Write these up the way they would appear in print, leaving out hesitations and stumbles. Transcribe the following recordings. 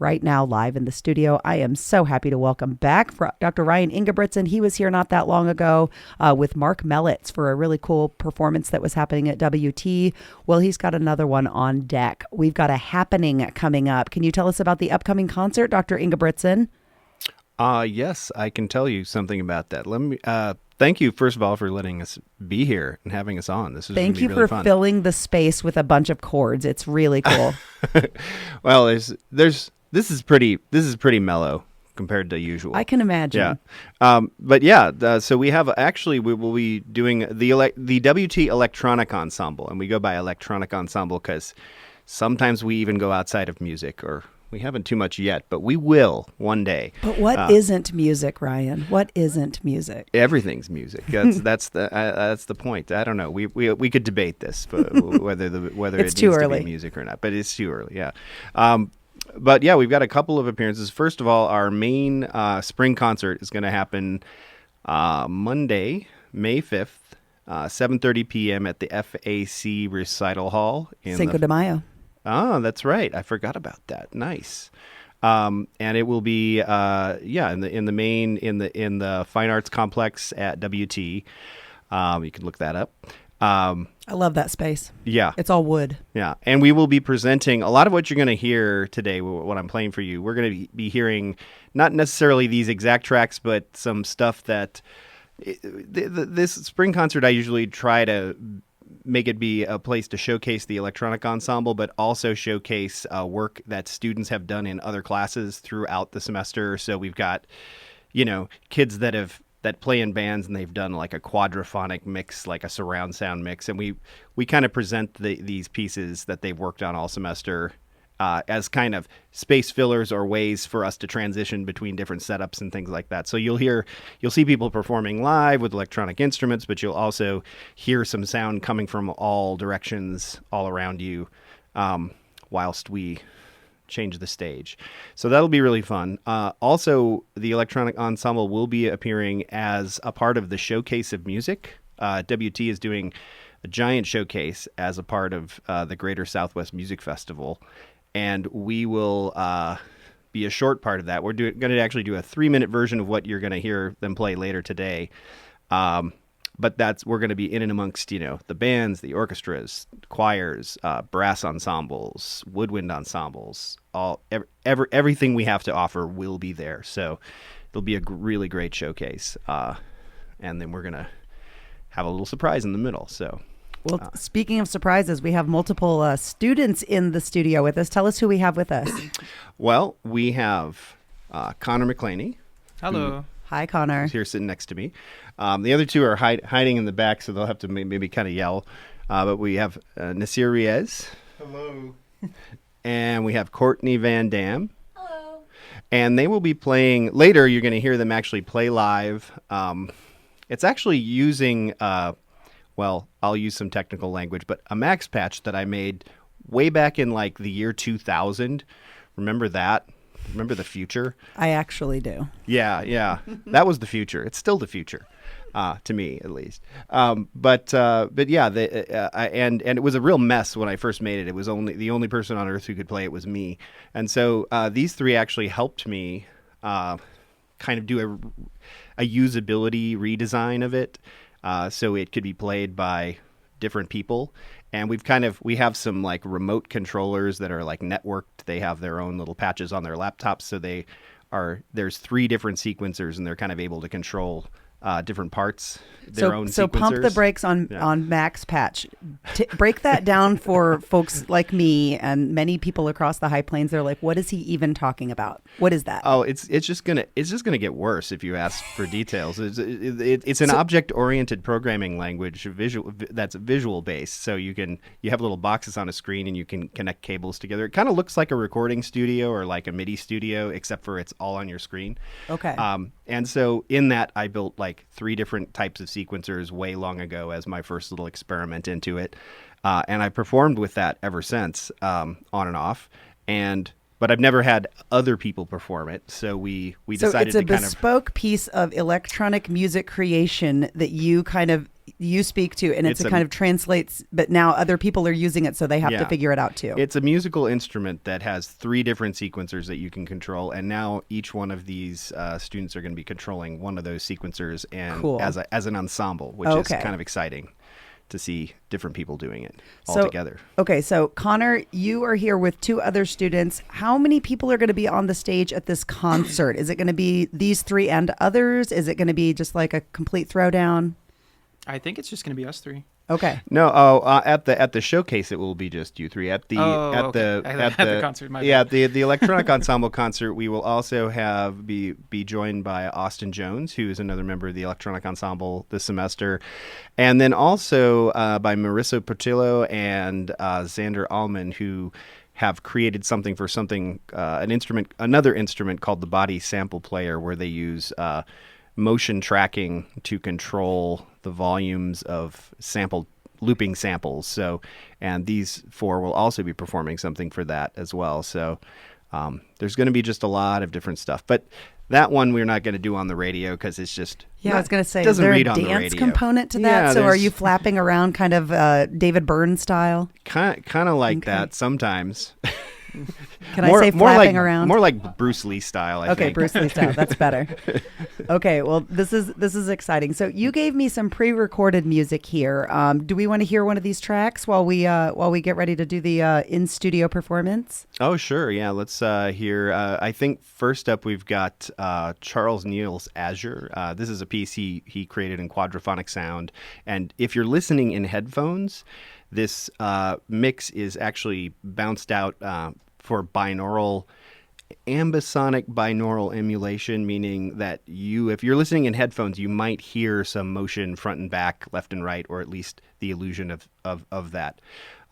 right now live in the studio. I am so happy to welcome back Dr. Ryan Ingebrigtsen. He was here not that long ago with Mark Mellitz for a really cool performance that was happening at WT. Well, he's got another one on deck. We've got a happening coming up. Can you tell us about the upcoming concert, Dr. Ingebrigtsen? Yes, I can tell you something about that. Let me thank you, first of all, for letting us be here and having us on. This is Thank you really for fun. filling the space with a bunch of chords. It's really cool. Well, this is pretty mellow compared to usual. I can imagine. Yeah, but yeah. So we will be doing the WT Electronic Ensemble, and we go by Electronic Ensemble because sometimes we even go outside of music, or we haven't too much yet, but we will one day. But what isn't music, Ryan? What isn't music? Everything's music. That's the point. I don't know. We could debate this, but whether It's it too needs early. to be music or not. But it's too early. Yeah. But yeah, we've got a couple of appearances. First of all, our main spring concert is going to happen Monday, May 5th, 7:30 p.m. at the FAC Recital Hall in Cinco de Mayo. Oh, that's right. I forgot about that. Nice. And it will be in the Fine Arts Complex at WT. You can look that up. I love that space. Yeah. It's all wood. Yeah. And we will be presenting a lot of what you're going to hear today, what I'm playing for you. We're going to be hearing not necessarily these exact tracks, but some stuff that this spring concert, I usually try to make it be a place to showcase the electronic ensemble, but also showcase work that students have done in other classes throughout the semester. So we've got, kids that play in bands and they've done like a quadraphonic mix, like a surround sound mix. And we kind of present these pieces that they've worked on all semester as kind of space fillers or ways for us to transition between different setups and things like that. So you'll see people performing live with electronic instruments, but you'll also hear some sound coming from all directions all around you whilst we change the stage. So that'll be really fun. Also, the electronic ensemble will be appearing as a part of the Showcase of Music. WT is doing a giant showcase as a part of the Greater Southwest Music Festival. And we will be a short part of that. We're going to actually do a 3-minute version of what you're going to hear them play later today. But we're going to be in and amongst, the bands, the orchestras, choirs, brass ensembles, woodwind ensembles, everything we have to offer will be there. So it'll be a really great showcase. And then we're going to have a little surprise in the middle. So. Well, speaking of surprises, we have multiple students in the studio with us. Tell us who we have with us. Well, we have Connor McClaney. Hello. Hi, Connor. Who's here sitting next to me. The other two are hiding in the back, so they'll have to maybe kind of yell. But we have Nasir Riez. Hello. And we have Courtney Van Dam. Hello. And they will be playing, later you're going to hear them actually play live. It's actually using... I'll use some technical language, but a Max Patch that I made way back in like the year 2000. Remember that? Remember the future? I actually do. Yeah. That was the future. It's still the future, to me at least. But yeah, and it was a real mess when I first made it. It was the only person on earth who could play it was me. And so these three actually helped me kind of do a usability redesign of it. So it could be played by different people. And we have some like remote controllers that are like networked. They have their own little patches on their laptops. So there's 3 different sequencers and they're kind of able to control different parts, their own sequencers. So pump the brakes on Max Patch. Break that down for folks like me and many people across the High Plains. They're like, what is he even talking about? What is that? Oh, it's just gonna get worse if you ask for details. It's an object-oriented programming language, that's visual based. So you have little boxes on a screen and you can connect cables together. It kind of looks like a recording studio or like a MIDI studio, except for it's all on your screen. Okay. And so in that, I built like 3 different types of sequencers way long ago as my first little experiment into it. And I performed with that ever since, on and off. But I've never had other people perform it. So we decided to kind of... So it's a bespoke piece of electronic music creation that you kind of you speak to, and It's it a- kind of translates, but now other people are using it, so they have to Yeah. figure it out too. It's a musical instrument that has 3 different sequencers that you can control, and now each one of these students are going to be controlling one of those sequencers and Cool. as an ensemble, which Okay. is kind of exciting to see different people doing it all So- together. Okay, so Connor, you are here with 2 other students. How many people are going to be on the stage at this concert? Is it going to be these 3 and others? Is it going to be just like a complete throwdown? I think it's just going to be us 3. Okay. No, at the showcase it will be just you 3. At the okay. At the concert, my yeah, bad. the electronic ensemble concert, we will also have be joined by Austin Jones, who is another member of the electronic ensemble this semester, and then also by Marissa Portillo and Xander Allman, who have created another instrument called the Body Sample Player, where they use motion tracking to control the volumes of looping samples. So, and these 4 will also be performing something for that as well. So, there's going to be just a lot of different stuff. But that one we're not going to do on the radio because it's just Yeah, I was going to say, is doesn't there a read on the dance radio. component to that? Yeah, So are there's- you flapping around kind of David Byrne style? kind of like Okay. that sometimes. Can I say flapping around? More like Bruce Lee style, I Okay, think. Bruce Lee style. That's better. Okay, well, this is exciting. So you gave me some pre-recorded music here. Do we want to hear one of these tracks while we get ready to do the in-studio performance? Oh, sure. Yeah, let's hear. I think first up we've got Charles Neal's Azure. This is a piece he created in quadraphonic sound. And if you're listening in headphones, this mix is actually bounced out for ambisonic binaural emulation, meaning that if you're listening in headphones, you might hear some motion front and back, left and right, or at least the illusion of that.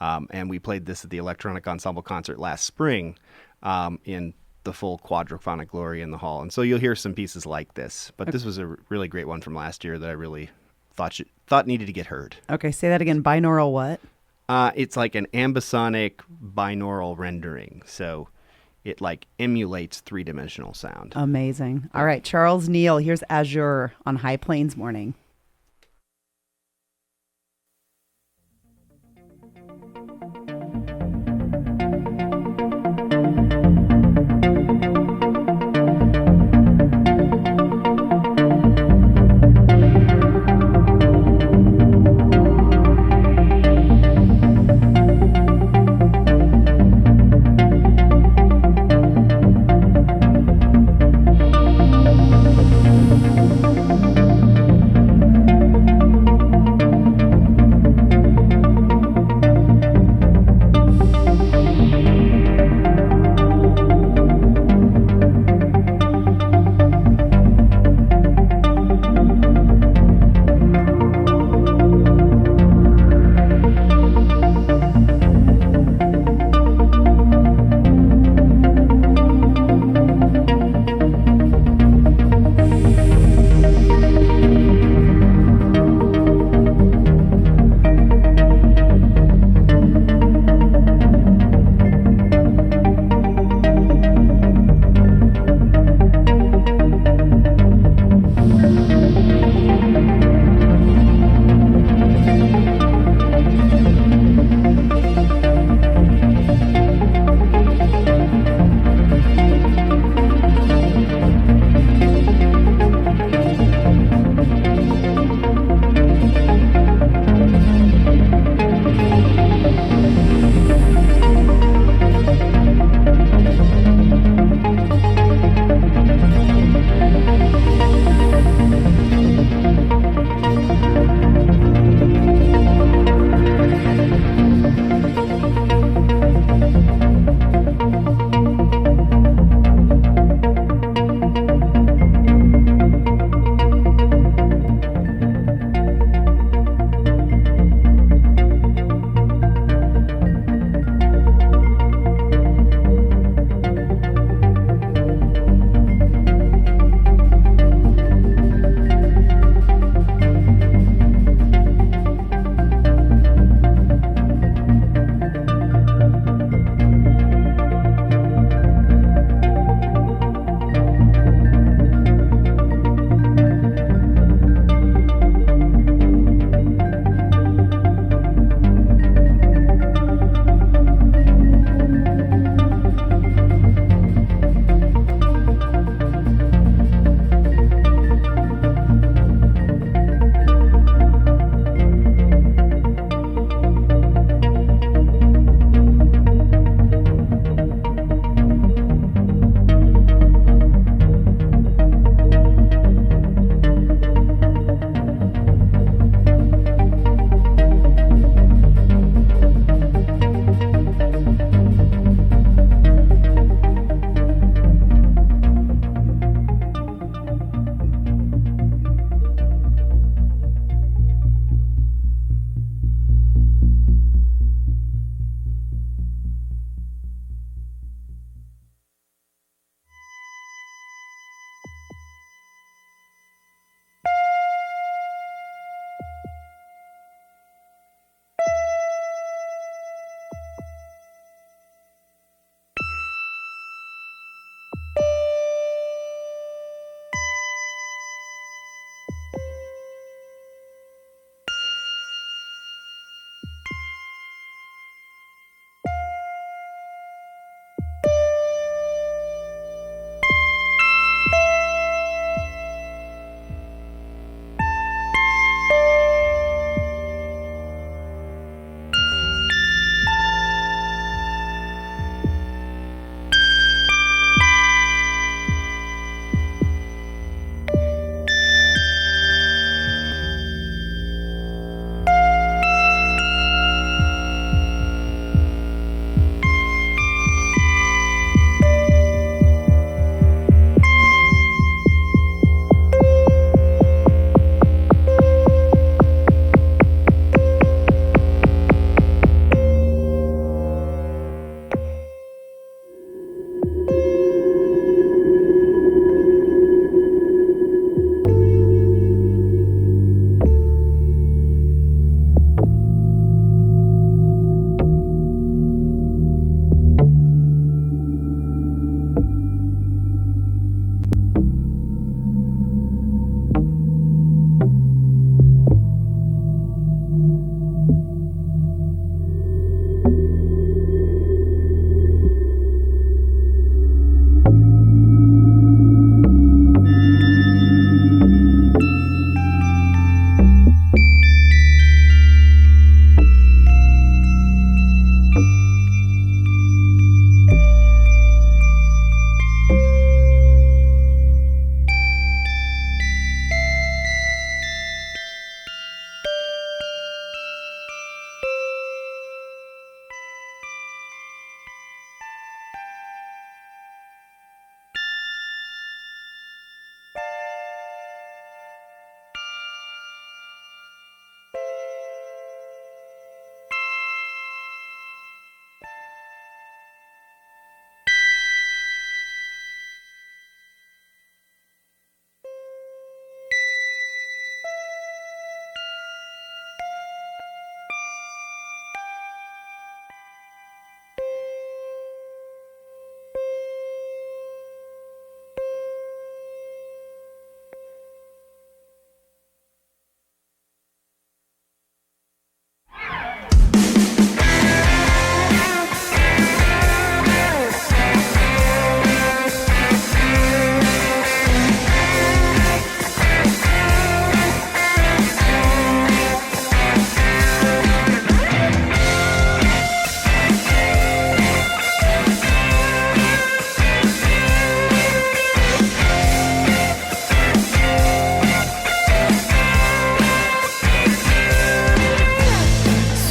And we played this at the Electronic Ensemble concert last spring in the full quadraphonic glory in the hall. And so you'll hear some pieces like this. But this was a really great one from last year that I really thought needed to get heard. Okay, say that again. Binaural what? It's like an ambisonic binaural rendering. So it like emulates 3-dimensional sound. Amazing. All right, Charles Neal, here's Azure on High Plains Morning.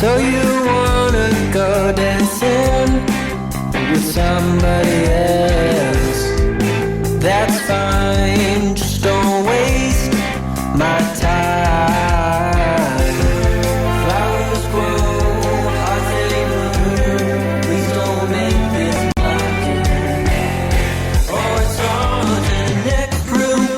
So you wanna go dancing with somebody else? That's fine, just don't waste my time. Flowers grow, hearts they bloom. Please don't make this again. Oh, it's on the next room.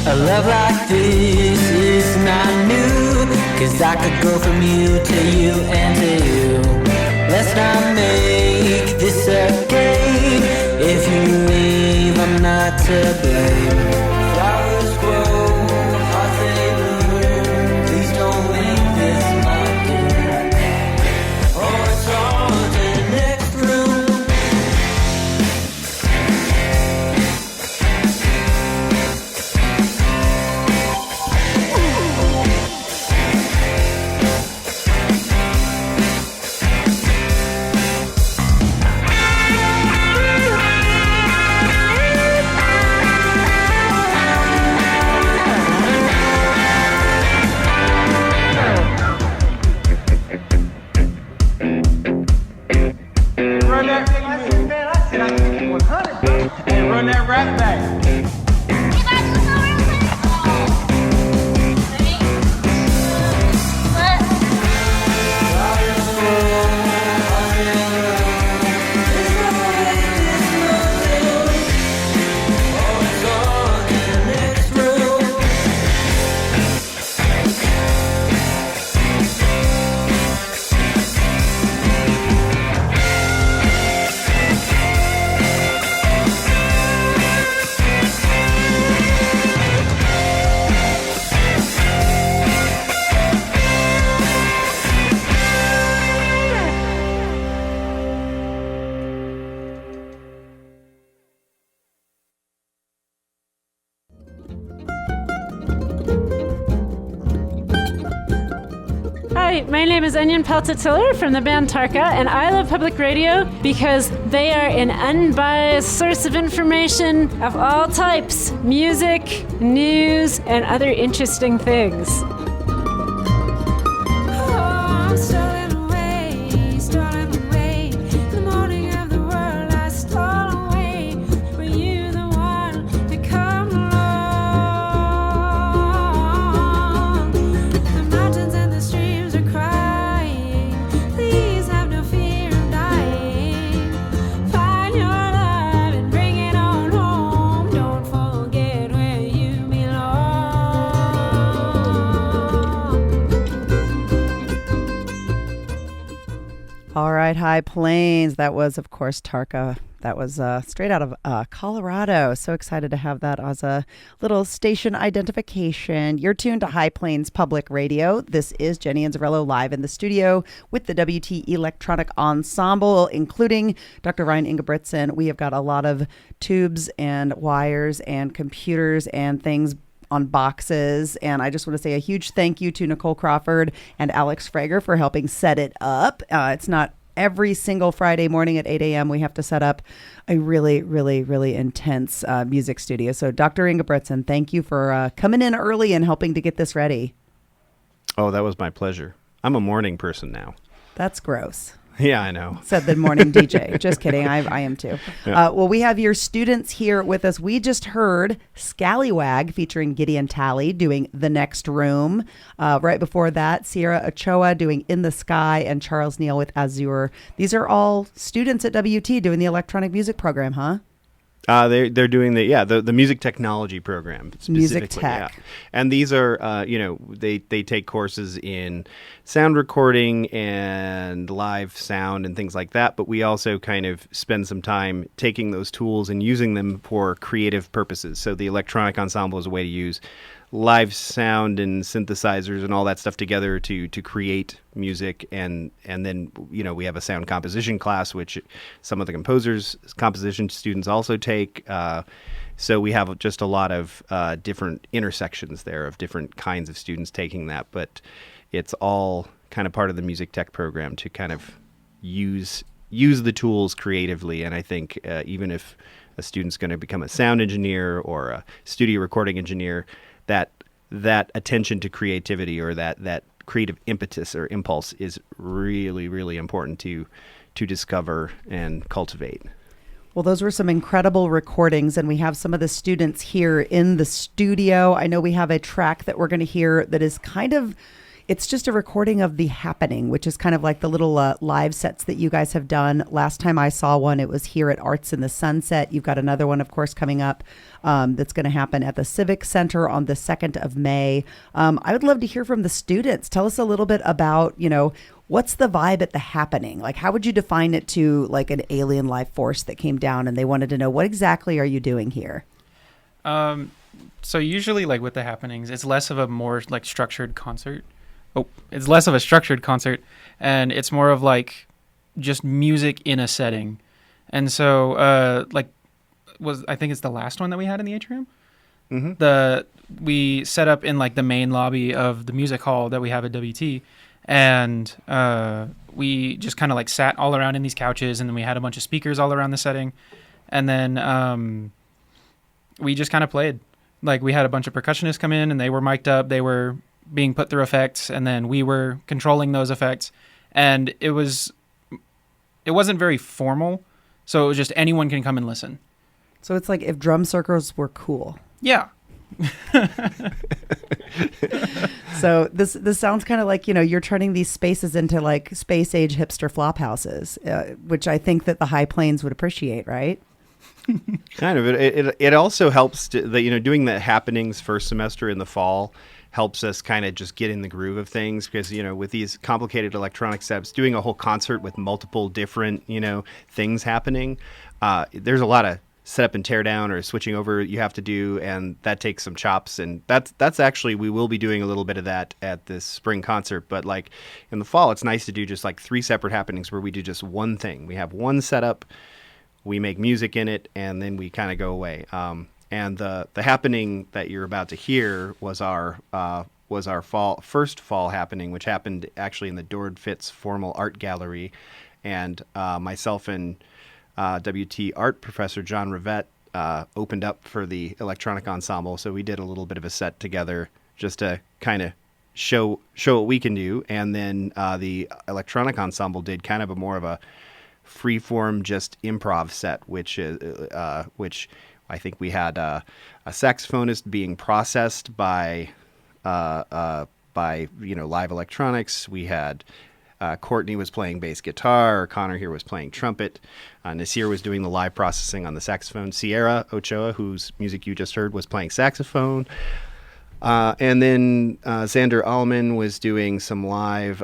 A love like this is not new, 'cause I could go from you to you and to you. Let's not make this a game. If you leave, I'm not to blame. Flowers grow, hearts they bloom. Please don't make this my doom. Oh, it's on the next room. Run that, man, I said I give you 100, bro. And run that rap back. Hi, my name is Onion Peltitiller from the band Tarka, and I love public radio because they are an unbiased source of information of all types: music, news, and other interesting things. All right, High Plains. That was, of course, Tarka. That was straight out of Colorado. So excited to have that as a little station identification. You're tuned to High Plains Public Radio. This is Jenny Anzarello live in the studio with the WT Electronic Ensemble, including Dr. Ryan Ingebrigtsen. We have got a lot of tubes and wires and computers and things on boxes. And I just want to say a huge thank you to Nicole Crawford and Alex Frager for helping set it up. It's not every single Friday morning at 8 a.m. we have to set up a really, really, really intense music studio. So Dr. Ingebrigtsen, thank you for coming in early and helping to get this ready. Oh, that was my pleasure. I'm a morning person now. That's gross. Yeah, I know. Said the morning DJ. Just kidding. I am too. Yeah. Well, we have your students here with us. We just heard Scallywag featuring Gideon Talley doing The Next Room. Right before that, Sierra Ochoa doing In the Sky and Charles Neal with Azure. These are all students at WT doing the electronic music program, huh? They're doing the music technology program. Music tech. Yeah. And these are, they take courses in sound recording and live sound and things like that. But we also kind of spend some time taking those tools and using them for creative purposes. So the electronic ensemble is a way to use live sound and synthesizers and all that stuff together to create music, and then we have a sound composition class which some of the composition students also take, so we have just a lot of different intersections there of different kinds of students taking that, but it's all kind of part of the music tech program to kind of use the tools creatively. And I think even if a student's going to become a sound engineer or a studio recording engineer, that attention to creativity or that creative impetus or impulse is really, really important to discover and cultivate. Well, those were some incredible recordings, and we have some of the students here in the studio. I know we have a track that we're going to hear that is it's just a recording of The Happening, which is kind of like the little live sets that you guys have done. Last time I saw one, it was here at Arts in the Sunset. You've got another one, of course, coming up that's going to happen at the Civic Center on the 2nd of May. I would love to hear from the students. Tell us a little bit about, what's the vibe at The Happening? Like, how would you define it to like an alien life force that came down and they wanted to know what exactly are you doing here? So usually, like with The Happenings, it's less of a more like structured concert. It's less of a structured concert, and it's more of like just music in a setting. And so, I think it's the last one that we had in the atrium. Mm-hmm. We set up in like the main lobby of the music hall that we have at WT, and we just kind of like sat all around in these couches, and then we had a bunch of speakers all around the setting, and then we just kind of played. Like we had a bunch of percussionists come in, and they were mic'd up. They were being put through effects, and then we were controlling those effects, and it wasn't very formal, so it was just anyone can come and listen. So it's like if drum circles were cool. Yeah. So this sounds kind of like, you're turning these spaces into like space age hipster flop houses, which I think that the High Plains would appreciate, right? Kind of. It also helps doing the Happenings first semester in the fall helps us kind of just get in the groove of things because, with these complicated electronic steps, doing a whole concert with multiple different, things happening, there's a lot of setup and tear down or switching over you have to do, and that takes some chops. And that's actually, we will be doing a little bit of that at this spring concert. But like in the fall, it's nice to do just like 3 separate happenings where we do just one thing. We have one setup, we make music in it, and then we kind of go away. And the happening that you're about to hear was our first fall happening, which happened actually in the Dord Fitz Formal Art Gallery, and myself and WT art professor John Rivette opened up for the electronic ensemble. So we did a little bit of a set together just to kind of show what we can do, and then the electronic ensemble did kind of a more of a free-form, just improv set, which I think we had a saxophonist being processed by live electronics. We had Courtney was playing bass guitar. Connor here was playing trumpet. Nasir was doing the live processing on the saxophone. Sierra Ochoa, whose music you just heard, was playing saxophone. And then Xander Allman was doing some live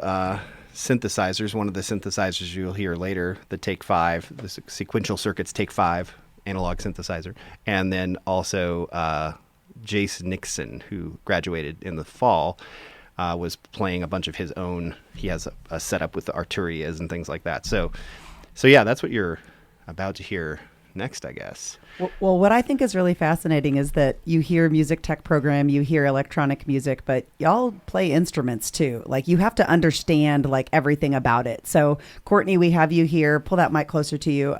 synthesizers. One of the synthesizers you'll hear later, the Take 5, the Sequential Circuits Take 5 analog synthesizer. And then also Jace Nixon, who graduated in the fall, was playing a bunch of his own. He has a setup with the Arturias and things like that. So yeah, that's what you're about to hear next, I guess. Well, what I think is really fascinating is that you hear music tech program, you hear electronic music, but y'all play instruments too. Like you have to understand like everything about it. So Courtney, we have you here. Pull that mic closer to you.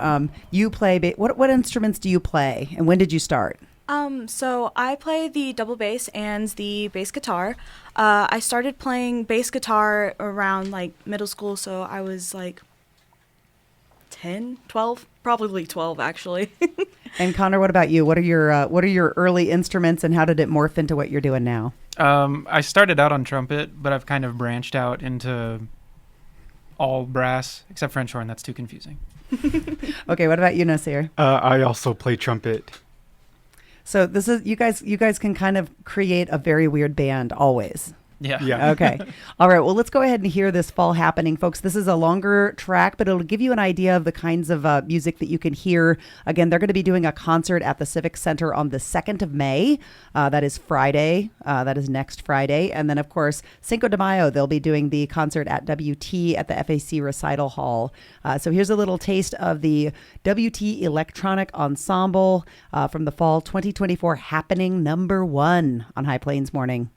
You play, what instruments do you play, and when did you start? So I play the double bass and the bass guitar. I started playing bass guitar around like middle school, so I was like 10, 12, probably 12 actually. And Connor, what about you? What are your early instruments, and how did it morph into what you're doing now? I started out on trumpet, but I've kind of branched out into all brass except French horn. That's too confusing. Okay, what about you, Nasir? I also play trumpet. So this is you guys can kind of create a very weird band always. Yeah. Okay. All right. Well, let's go ahead and hear this fall happening, folks. This is a longer track, but it'll give you an idea of the kinds of music that you can hear. Again, they're going to be doing a concert at the Civic Center on the 2nd of May. That is Friday. That is next Friday. And then, of course, Cinco de Mayo, they'll be doing the concert at WT at the FAC Recital Hall. So here's a little taste of the WT Electronic Ensemble from the fall 2024 happening #1 on High Plains Morning.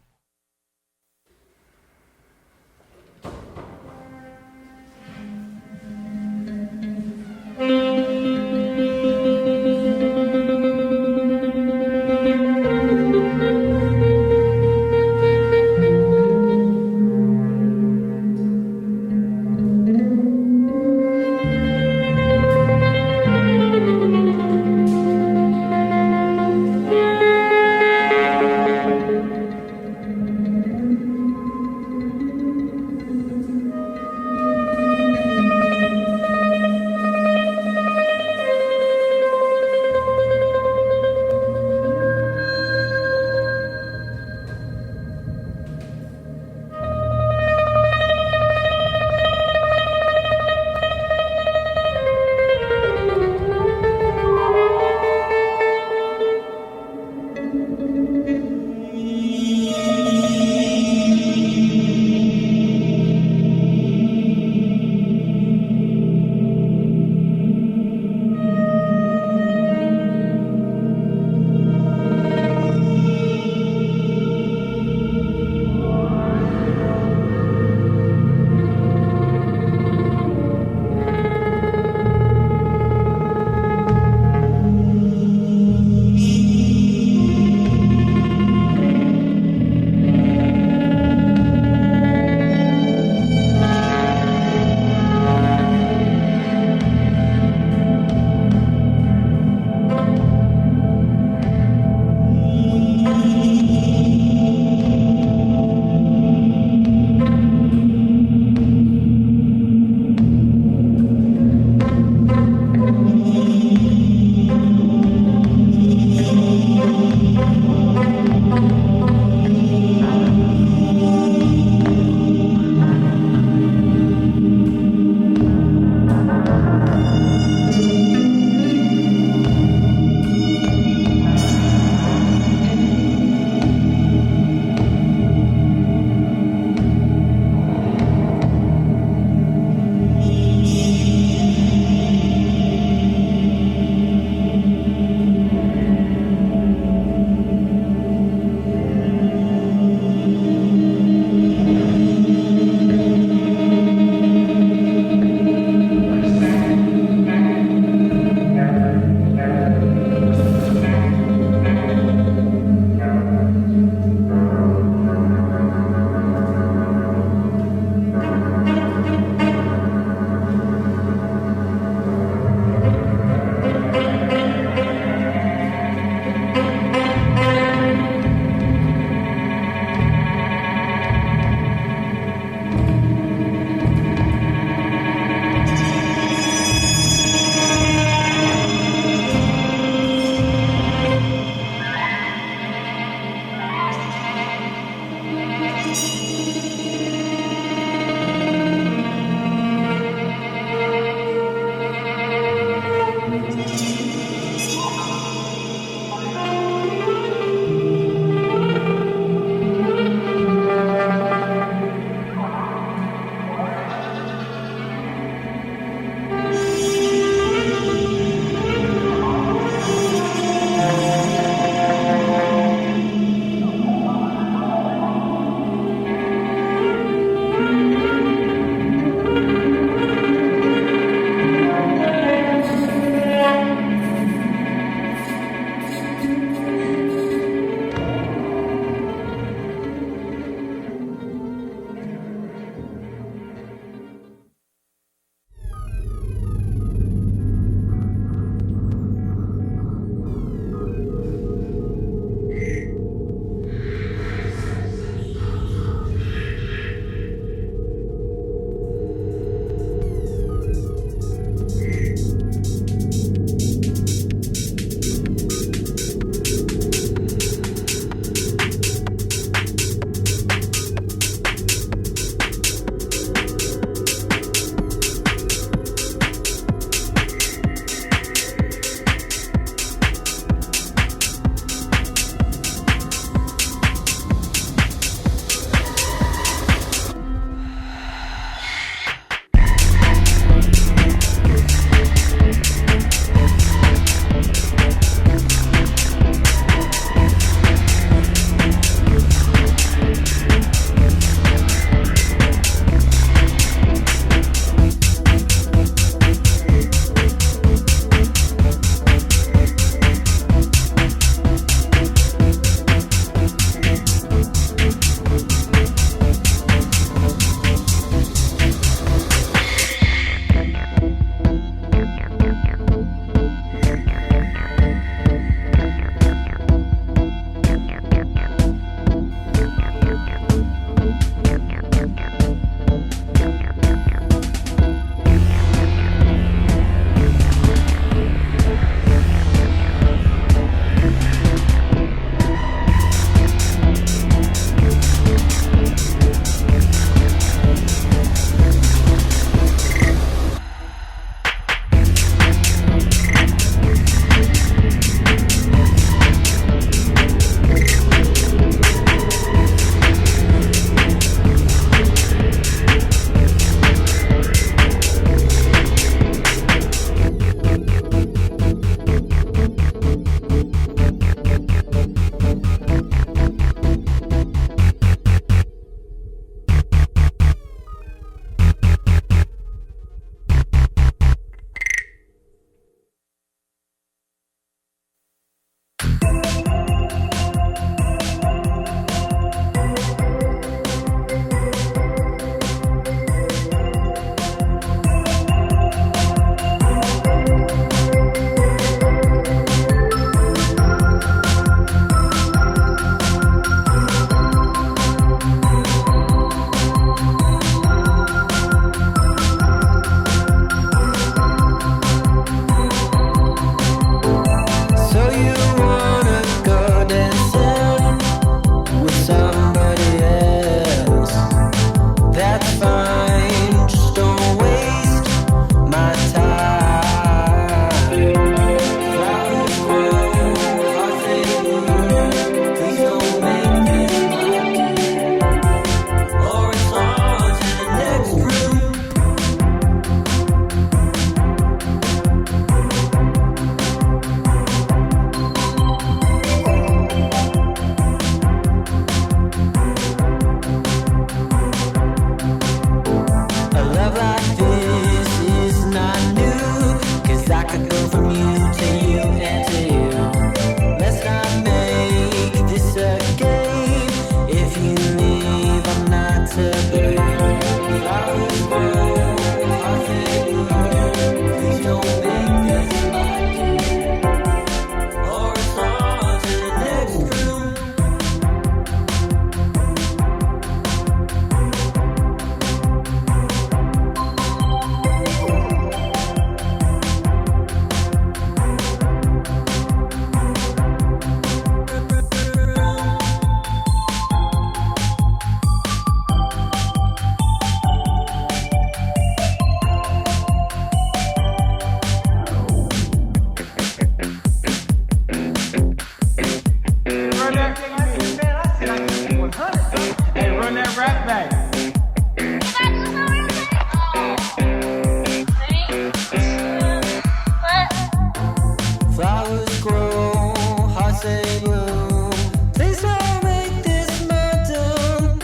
room. Please don't make this mountain,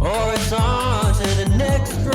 or it's on to the next room.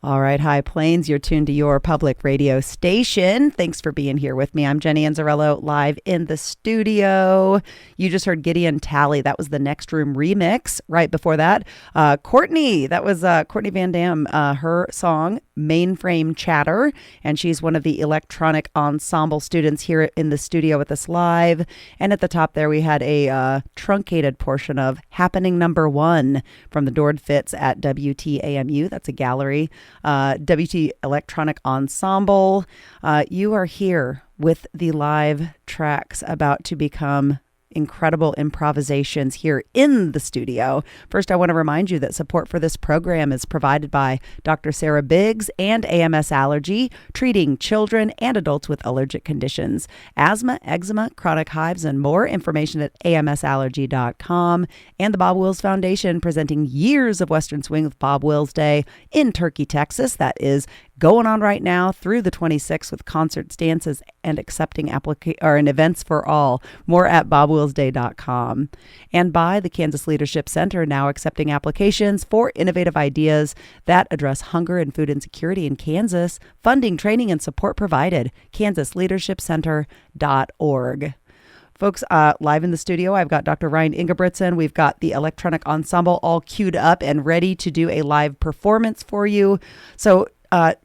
All right, High Plains, you're tuned to your public radio station. Thanks for being here with me. I'm Jenny Anzarello, live in the studio. You just heard Gideon Talley. That was the Next Room remix. Right before that, Courtney. That was Courtney Van Dam, her song, Mainframe Chatter. And she's one of the electronic ensemble students here in the studio with us live. And at the top there, we had a truncated portion of Happening Number 1 from the Dord Fits at WTAMU. That's a gallery. WT Electronic Ensemble. You are here with the live tracks about to become incredible improvisations here in the studio. First, I want to remind you that support for this program is provided by Dr. Sarah Biggs and AMS Allergy, treating children and adults with allergic conditions, asthma, eczema, chronic hives, and more. Information at amsallergy.com. And the Bob Wills Foundation, presenting years of Western Swing with Bob Wills Day in Turkey, Texas. That is going on right now through the 26th with concerts, dances, and accepting and events for all. More at bobwillsday.com. And by the Kansas Leadership Center, now accepting applications for innovative ideas that address hunger and food insecurity in Kansas. Funding, training, and support provided. kansasleadershipcenter.org. Folks, live in the studio, I've got Dr. Ryan Ingebrigtsen. We've got the Electronic Ensemble all queued up and ready to do a live performance for you. So,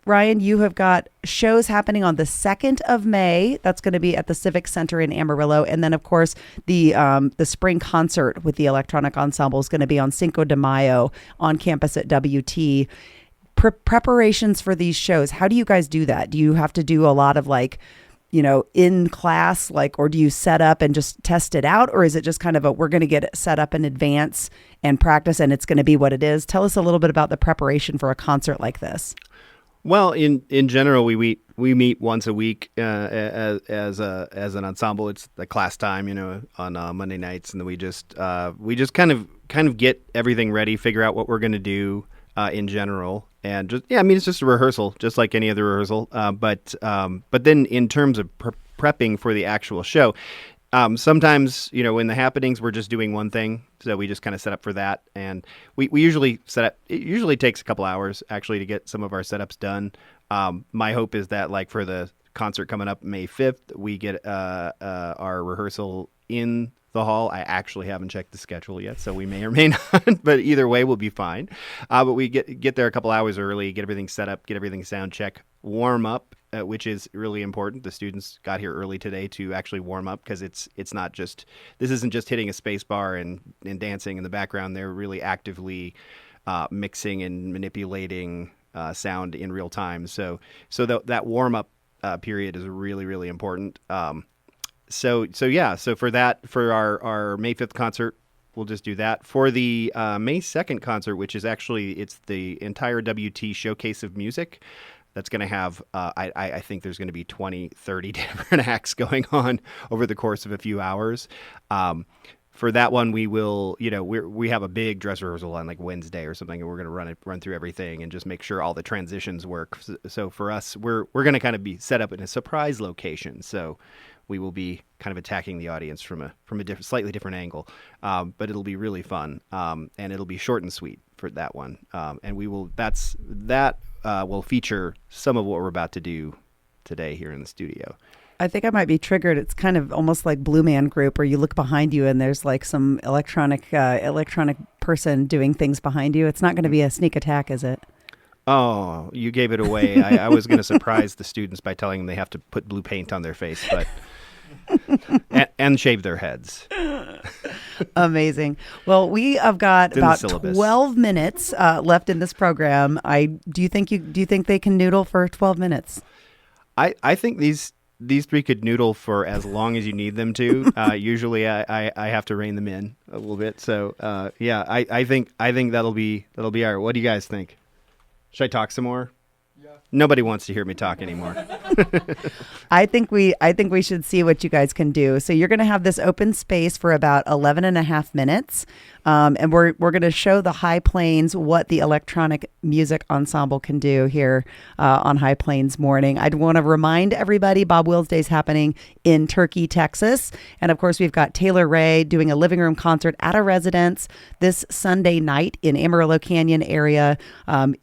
Ryan, you have got shows happening on the 2nd of May. That's going to be at the Civic Center in Amarillo. And then, of course, the spring concert with the Electronic Ensemble is going to be on Cinco de Mayo on campus at WT. Preparations for these shows, how do you guys do that? Do you have to do a lot of in class, or do you set up and just test it out? Or is it just kind of we're going to get it set up in advance and practice and it's going to be what it is? Tell us a little bit about the preparation for a concert like this. Well, in general, we meet once a week as an ensemble. It's the class time, on Monday nights, and then we just kind of get everything ready, figure out what we're going to do in general, and it's just a rehearsal, just like any other rehearsal. But then in terms of prepping for the actual show. Sometimes, in the happenings, we're just doing one thing. So we just kind of set up for that. And we usually set up, it usually takes a couple hours actually to get some of our setups done. My hope is that for the concert coming up May 5th, we get our rehearsal in the hall. I actually haven't checked the schedule yet, so we may or may not, but either way we'll be fine. But we get there a couple hours early, get everything set up, get everything sound check, warm up, which is really important. The students got here early today to actually warm up because it's not just, this isn't just hitting a space bar and dancing in the background. They're really actively mixing and manipulating sound in real time. So that warm up period is really, really important. So for our May 5th concert, we'll just do that. For the May 2nd concert, which is actually, it's the entire WT showcase of music. That's going to have, I think there's going to be 20, 30 different acts going on over the course of a few hours. For that one, we will, we have a big dress rehearsal on Wednesday or something, and we're going to run through everything and just make sure all the transitions work. So for us, we're going to kind of be set up in a surprise location. So we will be kind of attacking the audience from a slightly different angle, but it'll be really fun, and it'll be short and sweet for that one. And we will will feature some of what we're about to do today here in the studio. I think I might be triggered. It's kind of almost like Blue Man Group, where you look behind you and there's some electronic person doing things behind you. It's not going to be a sneak attack, is it? Oh, you gave it away. I was going to surprise the students by telling them they have to put blue paint on their face, but and shave their heads. Amazing. Well, we have got about 12 minutes left in this program. Do you think they can noodle for 12 minutes? I think these these three could noodle for as long as you need them to. Usually, I have to rein them in a little bit. So yeah, I think that'll be all right. What do you guys think? Should I talk some more? Nobody wants to hear me talk anymore. I think we should see what you guys can do. So you're going to have this open space for about 11 and a half minutes. And we're going to show the High Plains what the electronic music ensemble can do here on High Plains Morning. I'd want to remind everybody Bob Wills Day is happening in Turkey, Texas. And of course, we've got Taylor Ray doing a living room concert at a residence this Sunday night in Amarillo Canyon area.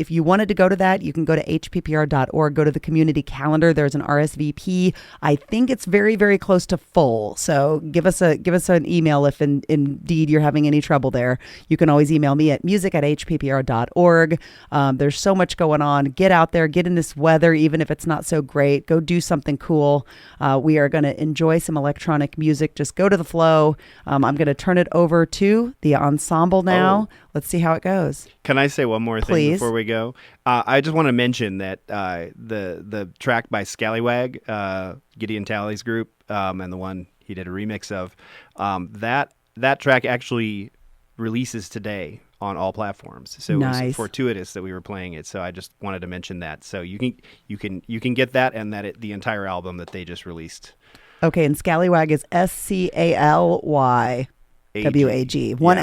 If you wanted to go to that, you can go to hppr.org, go to the community calendar. There's an RSVP. I think it's very, very close to full. So give us an email if indeed you're having any trouble there. You can always email me at music@hppr.org. There's so much going on. Get out there, get in this weather, even if it's not so great. Go do something cool. We are going to enjoy some electronic music. Just go to the flow. I'm going to turn it over to the ensemble now. Let's see how it goes. Can I say one more thing Please. before we go? I just want to mention that the track by Scallywag, Gideon Talley's group, and the one he did a remix of, that track actually releases today on all platforms. So It was fortuitous that we were playing it. So I just wanted to mention that. So you can get that and the entire album that they just released. Okay, and Scallywag is SCALYWAG. One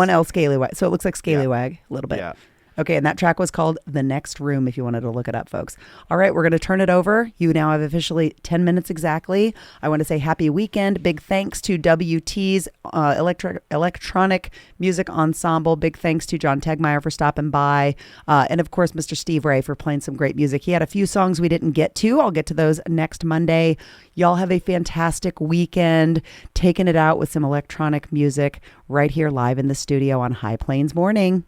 L Scallywag. So it looks like Scallywag a little bit. Yeah. Okay, and that track was called The Next Room, if you wanted to look it up, folks. All right, we're going to turn it over. You now have officially 10 minutes exactly. I want to say happy weekend. Big thanks to WT's Electronic Music Ensemble. Big thanks to John Tegmeyer for stopping by. And, of course, Mr. Steve Ray for playing some great music. He had a few songs we didn't get to. I'll get to those next Monday. Y'all have a fantastic weekend, taking it out with some electronic music right here live in the studio on High Plains Morning.